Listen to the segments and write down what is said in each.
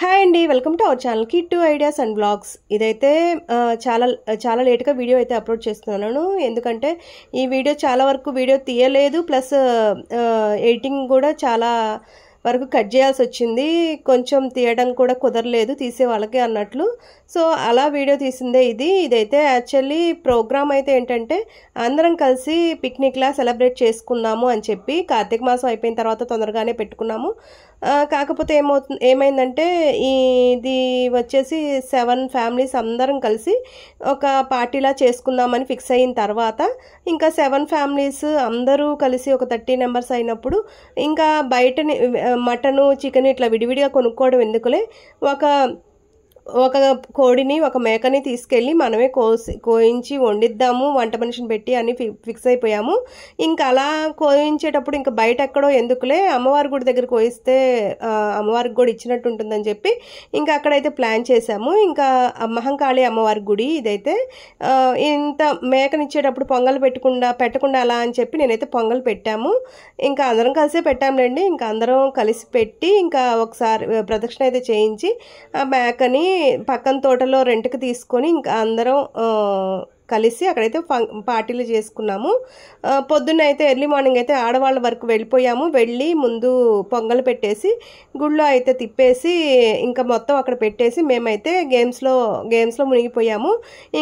Hi అండి, welcome to our channel Kittu ideas and blogs. ఇదైతే చాలా లేట్గా వీడియో అయితే అప్లోడ్ చేస్తున్నాను. ఎందుకంటే ఈ వీడియో చాలా వరకు వీడియో తీయలేదు, ప్లస్ ఎడిటింగ్ కూడా చాలా వరకు కట్ చేయాల్సి వచ్చింది. కొంచెం తీయడం కూడా కుదరలేదు తీసే వాళ్ళకి అన్నట్లు. సో అలా వీడియో తీసిందే ఇదైతే యాక్చువల్లీ ప్రోగ్రామ్ అయితే ఏంటంటే అందరం కలిసి పిక్నిక్లా సెలబ్రేట్ చేసుకున్నాము అని చెప్పి కార్తీక మాసం అయిపోయిన తర్వాత తొందరగానే పెట్టుకున్నాము. కాకపోతే ఏమైందంటే ఇది వచ్చేసి 7 ఫ్యామిలీస్ అందరం కలిసి ఒక పార్టీలా చేసుకుందామని ఫిక్స్ అయిన తర్వాత ఇంకా 7 ఫ్యామిలీస్ అందరూ కలిసి ఒక 30 మెంబర్స్ అయినప్పుడు ఇంకా బయట మటను చికెన్ ఇట్లా విడివిడిగా కొనుక్కోవడం ఎందుకులే, ఒక కోడిని ఒక మేకని తీసుకెళ్ళి మనమే కోయించి వండిద్దాము వంట మనిషిని పెట్టి అని ఫిక్స్ అయిపోయాము. ఇంకా అలా కోయించేటప్పుడు ఇంకా బయట ఎక్కడో ఎందుకులే, అమ్మవారి గుడి దగ్గర కోయిస్తే అమ్మవారికి కూడా ఇచ్చినట్టు ఉంటుందని చెప్పి ఇంకా అక్కడైతే ప్లాన్ చేశాము. ఇంకా మహంకాళి అమ్మవారి గుడి ఇదైతే. ఇంత మేకనిచ్చేటప్పుడు పొంగల్ పెట్టకుండా అలా అని చెప్పి నేనైతే పొంగల్ పెట్టాము. ఇంకా అందరం కలిసే పెట్టాములేండి. ఇంకా అందరం కలిసి పెట్టి ఇంకా ఒకసారి ప్రదక్షిణ అయితే చేయించి ఆ మేకని పక్కన తోటలో రెంట్కి తీసుకొని ఇంకా అందరం కలిసి అక్కడైతే పార్టీలు చేసుకున్నాము. పొద్దున్న అయితే ఎర్లీ మార్నింగ్ అయితే ఆడవాళ్ళ వరకు వెళ్ళిపోయాము. వెళ్ళి ముందు పొంగల్ పెట్టేసి గుళ్ళో అయితే తిప్పేసి ఇంకా మొత్తం అక్కడ పెట్టేసి మేమైతే గేమ్స్లో మునిగిపోయాము.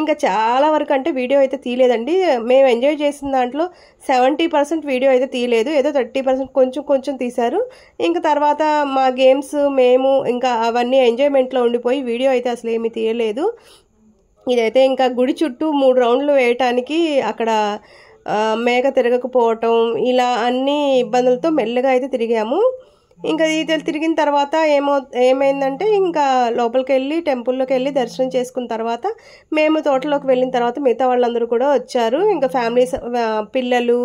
ఇంకా చాలా వరకు అంటే వీడియో అయితే తీయలేదండి. మేము ఎంజాయ్ చేసిన దాంట్లో 70% వీడియో అయితే తీయలేదు, ఏదో 30% కొంచెం తీశారు. ఇంకా తర్వాత మా గేమ్స్ మేము ఇంకా అవన్నీ ఎంజాయ్మెంట్లో ఉండిపోయి వీడియో అయితే అసలు ఏమీ తీయలేదు. ఇదైతే ఇంకా గుడి చుట్టూ 3 రౌండ్లు వేయటానికి అక్కడ మేక తిరగకపోవటం ఇలా అన్ని ఇబ్బందులతో మెల్లగా అయితే తిరిగాము. ఇంకా ఇది తిరిగిన తర్వాత ఏమైందంటే ఇంకా లోపలికి వెళ్ళి టెంపుల్లోకి వెళ్ళి దర్శనం చేసుకున్న తర్వాత మేము తోటలోకి వెళ్ళిన తర్వాత మిగతా వాళ్ళందరూ కూడా వచ్చారు. ఇంకా పిల్లలు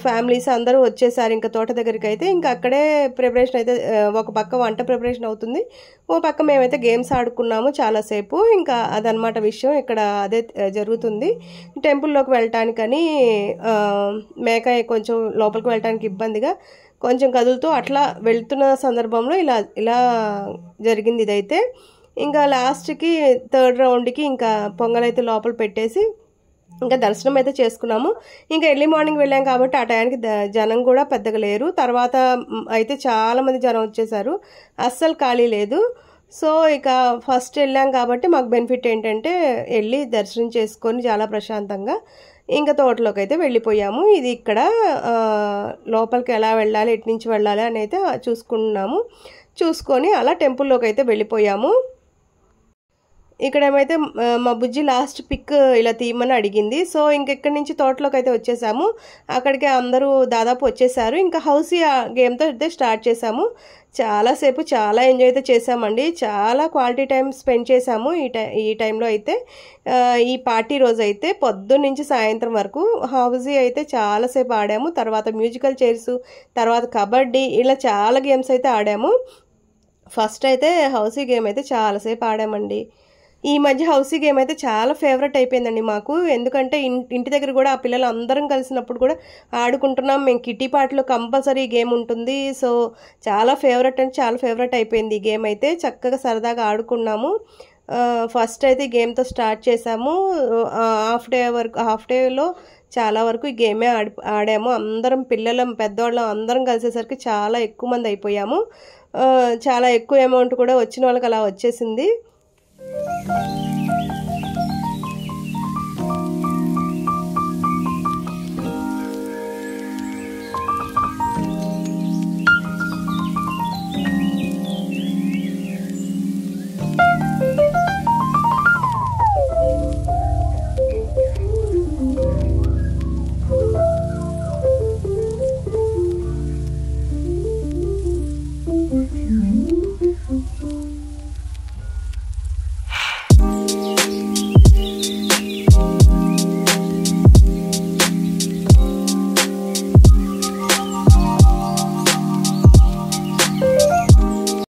ఫ్యామిలీస్ అందరూ వచ్చేసారు ఇంకా తోట దగ్గరికి అయితే. ఇంకా అక్కడే ప్రిపరేషన్ అయితే ఒక పక్క వంట ప్రిపరేషన్ అవుతుంది, ఓ పక్క మేమైతే గేమ్స్ ఆడుకున్నాము చాలాసేపు. ఇంకా అదనమాట విషయం, ఇక్కడ అదే జరుగుతుంది. టెంపుల్లోకి వెళ్ళటానికని మేక కొంచెం లోపలికి వెళ్ళటానికి ఇబ్బందిగా కొంచెం కదులుతూ అట్లా వెళ్తున్న సందర్భంలో ఇలా జరిగింది ఇదైతే. ఇంకా లాస్ట్కి 3rd రౌండ్కి ఇంకా పొంగలైతే లోపల పెట్టేసి ఇంకా దర్శనం అయితే చేసుకున్నాము. ఇంకా ఎర్లీ మార్నింగ్ వెళ్ళాం కాబట్టి ఆ టయానికి జనం కూడా పెద్దగా లేరు. తర్వాత అయితే చాలామంది జనం వచ్చేసారు, అస్సలు ఖాళీ లేదు. సో ఇక ఫస్ట్ వెళ్ళాం కాబట్టి మాకు బెనిఫిట్ ఏంటంటే వెళ్ళి దర్శనం చేసుకొని చాలా ప్రశాంతంగా ఇంకా తోటలోకి అయితే వెళ్ళిపోయాము. ఇది ఇక్కడ లోపలికి ఎలా వెళ్ళాలి, ఎటు నుంచి వెళ్ళాలి అని అయితే చూసుకొని అలా టెంపుల్లోకి అయితే వెళ్ళిపోయాము. ఇక్కడ ఏమైతే మా బుజ్జి లాస్ట్ పిక్ ఇలా తీయమని అడిగింది. సో ఇంకెక్కడి నుంచి తోటలోకి అయితే వచ్చేసాము. అక్కడికి అందరూ దాదాపు వచ్చేసారు. ఇంకా హౌసీ గేమ్తో అయితే స్టార్ట్ చేసాము. చాలాసేపు చాలా ఎంజాయ్ అయితే చేసామండి. చాలా క్వాలిటీ టైం స్పెండ్ చేసాము ఈ టైంలో అయితే. ఈ పార్టీ రోజు అయితే పొద్దున్న నుంచి సాయంత్రం వరకు హౌసీ అయితే చాలాసేపు ఆడాము. తర్వాత మ్యూజికల్ చైర్స్, తర్వాత కబడ్డీ, ఇలా చాలా గేమ్స్ అయితే ఆడాము. ఫస్ట్ అయితే హౌసీ గేమ్ అయితే చాలాసేపు ఆడామండి. ఈ మధ్య హౌసీ గేమ్ అయితే చాలా ఫేవరెట్ అయిపోయిందండి మాకు. ఎందుకంటే ఇంటి దగ్గర కూడా ఆ పిల్లలు అందరం కలిసినప్పుడు కూడా ఆడుకుంటున్నాం. మేము కిట్టి పార్టీలో కంపల్సరీ గేమ్ ఉంటుంది. సో చాలా ఫేవరెట్ అయిపోయింది ఈ గేమ్ అయితే. చక్కగా సరదాగా ఆడుకున్నాము. ఫస్ట్ అయితే ఈ గేమ్తో స్టార్ట్ చేసాము. హాఫ్ డేలో చాలా వరకు ఈ గేమే ఆడాము. అందరం పిల్లలం పెద్దవాళ్ళం అందరం కలిసేసరికి చాలా ఎక్కువ మంది అయిపోయాము. చాలా ఎక్కువ అమౌంట్ కూడా వచ్చిన వాళ్ళకి అలా వచ్చేసింది.